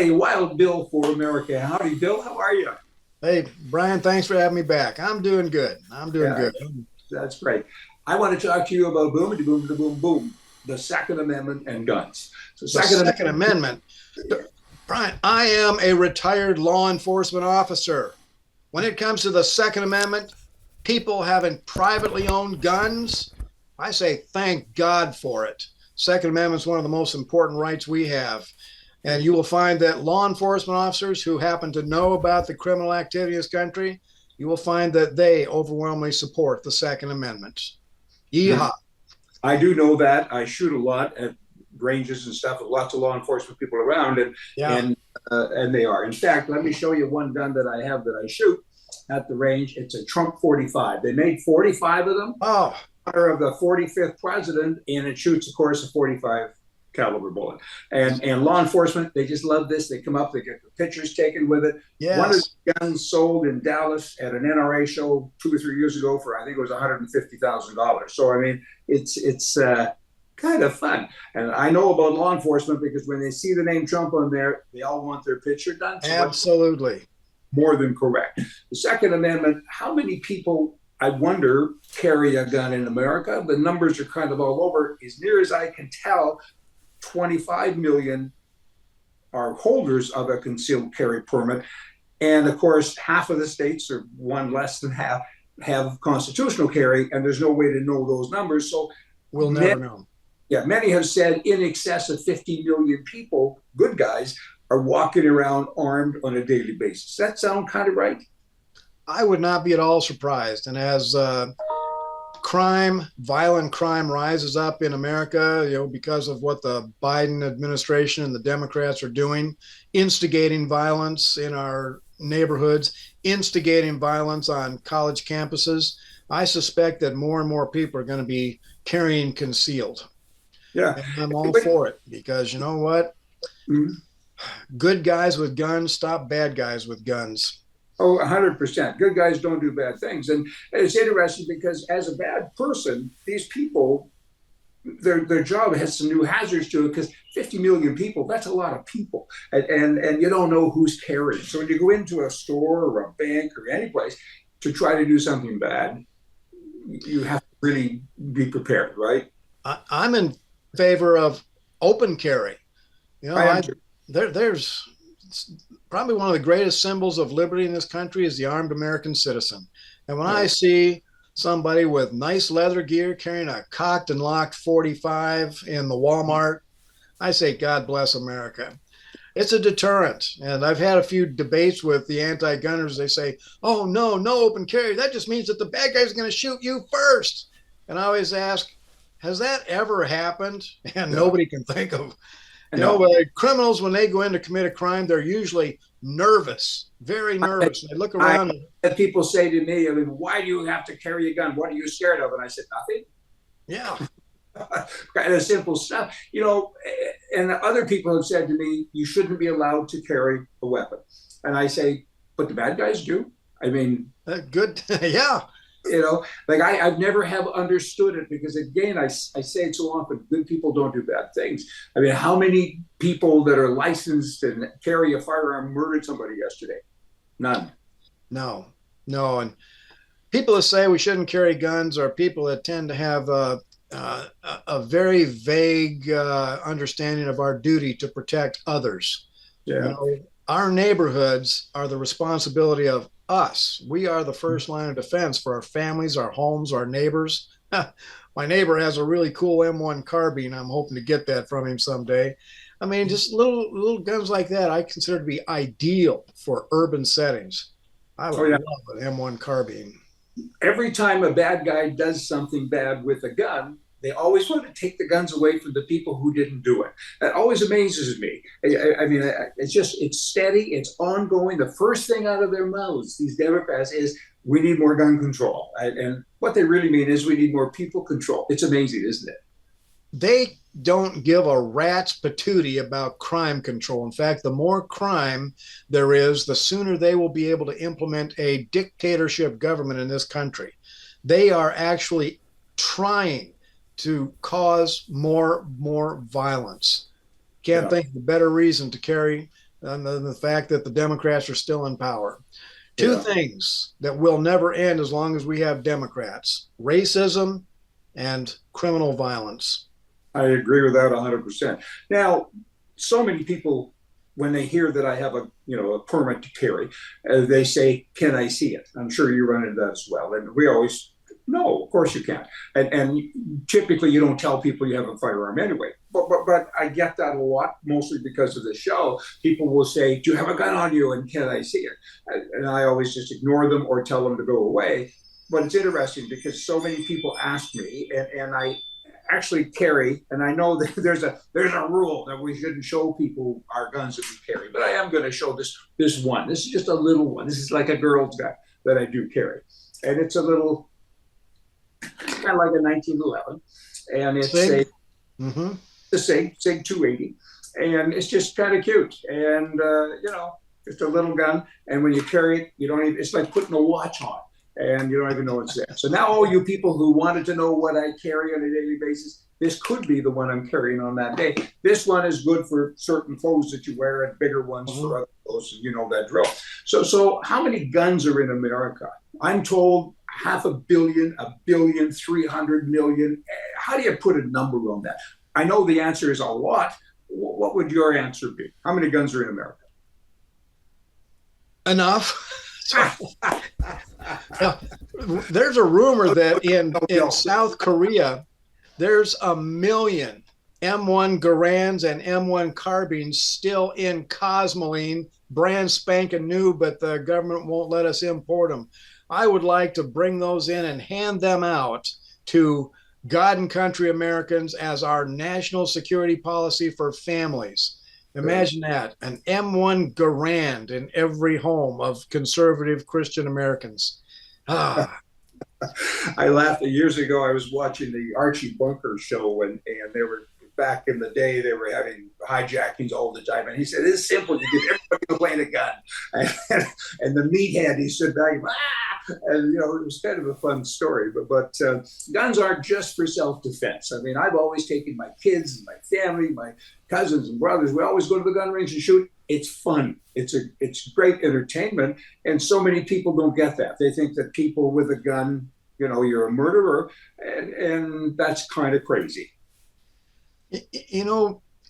a wild bill for America. Howdy, Bill. How are you? Hey, Brian, thanks for having me back. I'm doing good. I'm doing Yeah, good. that's great. I want to talk to you about boom, boom, boom, boom, the Second Amendment and guns. So, The Second Second Amendment. Amendment. Brian, I am a retired law enforcement officer. When it comes to the Second Amendment, people having privately owned guns, I say thank God for it. Second Amendment is one of the most important rights we have. And you will find that law enforcement officers who happen to know about the criminal activity in this country, you will find that they overwhelmingly support the Second Amendment. Yeehaw. I do know that. I shoot a lot at ranges and stuff with lots of law enforcement people around, and Yeah. and and they are. In fact, let me show you one gun that I have that I shoot at the range. It's a Trump 45. They made 45 of them Oh, honor of the 45th president, and it shoots, of course, a 45 caliber bullet. And law enforcement, they just love this. They come up, they get the pictures taken with it. One of yes. the guns sold in Dallas at an NRA show 2 or 3 years ago for I think it was $150,000. So I mean, it's kind of fun. And I know about law enforcement because when they see the name Trump on there, they all want their picture done. So Absolutely. more than correct. The Second Amendment, how many people, I wonder, carry a gun in America? The numbers are kind of all over. As near as I can tell, 25 million are holders of a concealed carry permit. And of course, half of the states, or one less than half, have constitutional carry, and there's no way to know those numbers. So We'll many, never know. yeah, many have said in excess of 50 million people, good guys, are walking around armed on a daily basis. Does that sound kind of right? I would not be at all surprised. And as violent crime rises up in America, because of what the Biden administration and the Democrats are doing, instigating violence in our neighborhoods, instigating violence on college campuses, I suspect that more and more people are going to be carrying concealed. Yeah. And I'm all for it because you know what? Mm-hmm. Good guys with guns stop bad guys with guns. Oh, 100%. Good guys don't do bad things. And it's interesting because as a bad person, these people, their job has some new hazards to it because 50 million people, that's a lot of people. And you don't know who's carrying. So when you go into a store or a bank or any place to try to do something bad, you have to really be prepared, right? I'm in favor of open carry. You know, I am I too. there's probably one of the greatest symbols of liberty in this country is the armed American citizen. And when I Right. see somebody with nice leather gear carrying a cocked and locked 45 in the Walmart, I say, God bless America. It's a deterrent. And I've had a few debates with the anti-gunners. They say, oh, no, no open carry. That just means that the bad guy's going to shoot you first. And I always ask, has that ever happened? And No, nobody can think of no. criminals, when they go in to commit a crime, they're usually nervous, very nervous. They look I around. had people say to me, I mean, why do you have to carry a gun? What are you scared of? And I said, nothing. Yeah, Kind of simple stuff, And other people have said to me, you shouldn't be allowed to carry a weapon. And I say, but the bad guys do. I mean, good. Yeah, like I've never have understood it because again, I say it so often, good people don't do bad things. I mean, how many people that are licensed and carry a firearm murdered somebody yesterday? None. no, no. And people that say we shouldn't carry guns are people that tend to have a very vague understanding of our duty to protect others. You Yeah. know, our neighborhoods are the responsibility of us. We are the first line of defense for our families, our homes, our neighbors. My neighbor has a really cool M1 carbine. I'm hoping to get that from him someday. I mean, just little guns like that I consider to be ideal for urban settings. I Oh would yeah. love an M1 carbine. Every time a bad guy does something bad with a gun, they always want to take the guns away from the people who didn't do it. That always amazes me. I mean, it's steady, it's ongoing. The first thing out of their mouths, these Democrats, is we need more gun control. And what they really mean is we need more people control. It's amazing, isn't it? They don't give a rat's patootie about crime control. In fact, the more crime there is, the sooner they will be able to implement a dictatorship government in this country. They are actually trying to cause more violence. Can't Yeah. think of a better reason to carry and the fact that the Democrats are still in power. Two Yeah. things that will never end as long as we have Democrats: racism and criminal violence. I agree with that 100%. Now, so many people, when they hear that I have a permit to carry, they say, "Can I see it?" I'm sure you run into that as well. And we always, no, of course you can't. And typically you don't tell people you have a firearm anyway. But I get that a lot, mostly because of the show. People will say, "Do you have a gun on you? And can I see it?" And I always just ignore them or tell them to go away. But it's interesting because so many people ask me, and I actually carry, and I know that there's a rule that we shouldn't show people our guns that we carry, but I am going to show this one. This is just a little one. This is like a girl's gun that I do carry, and it's a little, kind of like a 1911, and it's Sig? a Sig 280, and it's just kind of cute, and just a little gun, and when you carry it, you don't even. It's like putting a watch on, and you don't even know it's there. So now all you people who wanted to know what I carry on a daily basis, this could be the one I'm carrying on that day. This one is good for certain clothes that you wear and bigger ones for other clothes. You know that drill. So how many guns are in America? I'm told 500 million, 1 billion, 300 million. How do you put a number on that? I know the answer is a lot. What would your answer be? How many guns are in America? Enough. There's a rumor that in South Korea, there's 1 million M1 Garands and M1 carbines still in Cosmoline, brand spanking new, but the government won't let us import them. I would like to bring those in and hand them out to God and country Americans as our national security policy for families. Imagine that, an M1 Garand in every home of conservative Christian Americans. I laughed years ago. I was watching the Archie Bunker show, and they were back in the day. They were having hijackings all the time, and he said, "It's simple. You give everybody a plane a gun." And the meathead, he stood back, and it was kind of a fun story. But guns aren't just for self-defense. I mean, I've always taken my kids and my family, my cousins and brothers. We always go to the gun range and shoot. It's fun. It's great entertainment, and so many people don't get that. They think that people with a gun, you're a murderer, and that's kind of crazy.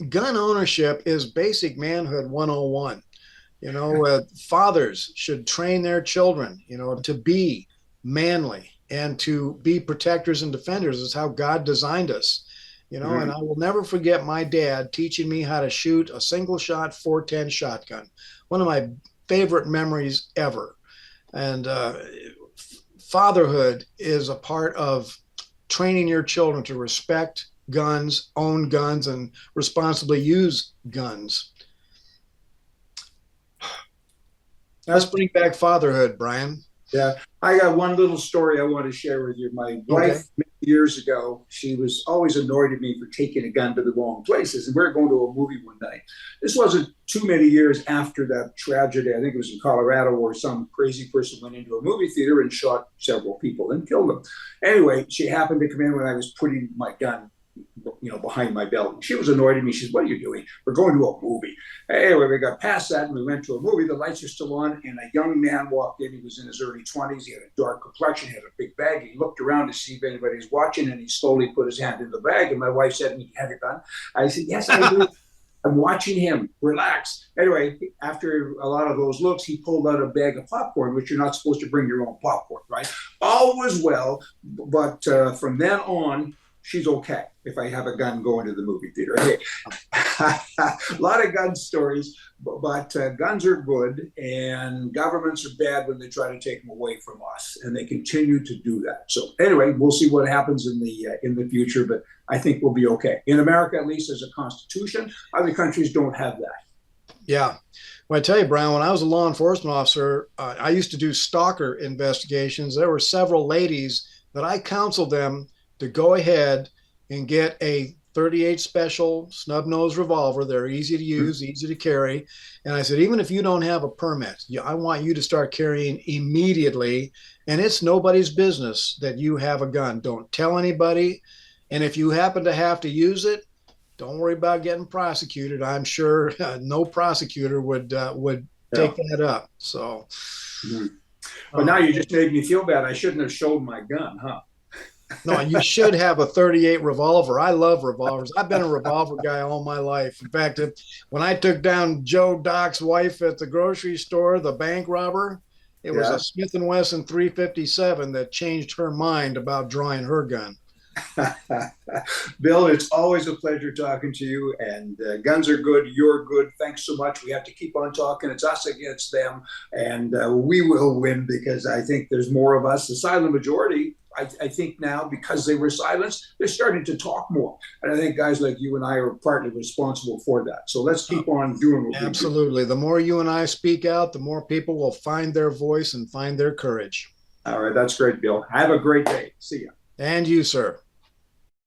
Gun ownership is basic manhood 101. Fathers should train their children, to be manly and to be protectors and defenders. Is how God designed us. And I will never forget my dad teaching me how to shoot a single shot 410 shotgun. One of my favorite memories ever. And fatherhood is a part of training your children to respect guns, own guns, and responsibly use guns. Let's bring back fatherhood, Brian. Yeah, I got one little story I want to share with you. My wife, many years ago, she was always annoyed at me for taking a gun to the wrong places. And we were going to a movie one night. This wasn't too many years after that tragedy. I think it was in Colorado, where some crazy person went into a movie theater and shot several people and killed them. Anyway, she happened to come in when I was putting my gun behind my belt. She was annoyed at me. She said, "What are you doing? We're going to a movie." Anyway, we got past that and we went to a movie. The lights are still on, and a young man walked in. He was in his early 20s. He had a dark complexion, he had a big bag. He looked around to see if anybody was watching, and he slowly put his hand in the bag. And my wife said to me, "Have you gun?" I said, "Yes, I do." I'm watching him. Relax. Anyway, after a lot of those looks, he pulled out a bag of popcorn, which you're not supposed to bring your own popcorn, right? All was well, but from then on, she's okay if I have a gun going to the movie theater. Hey, a lot of gun stories, but guns are good, and governments are bad when they try to take them away from us, and they continue to do that. So anyway, we'll see what happens in the future, but I think we'll be okay. In America, at least, there's a constitution. Other countries don't have that. Yeah. Well, I tell you, Brian, when I was a law enforcement officer, I used to do stalker investigations. There were several ladies that I counseled them to go ahead and get a 38 special snub-nose revolver. They're easy to use, easy to carry. And I said, even if you don't have a permit, I want you to start carrying immediately. And it's nobody's business that you have a gun. Don't tell anybody. And if you happen to have to use it, don't worry about getting prosecuted. I'm sure no prosecutor would take that up. So, Well, now you just made me feel bad. I shouldn't have showed my gun, huh? no, you should have a 38 revolver. I love revolvers. I've been a revolver guy all my life. In fact, when I took down Joe Doc's wife at the grocery store, the bank robber, it was a Smith & Wesson 357 that changed her mind about drawing her gun. Bill, it's always a pleasure talking to you. And guns are good. You're good. Thanks so much. We have to keep on talking. It's us against them. And we will win because I think there's more of us. The silent majority, I think now, because they were silenced, they're starting to talk more. And I think guys like you and I are partly responsible for that. So let's keep on doing what we do. Absolutely. The more you and I speak out, the more people will find their voice and find their courage. All right. That's great, Bill. Have a great day. See ya. And you, sir.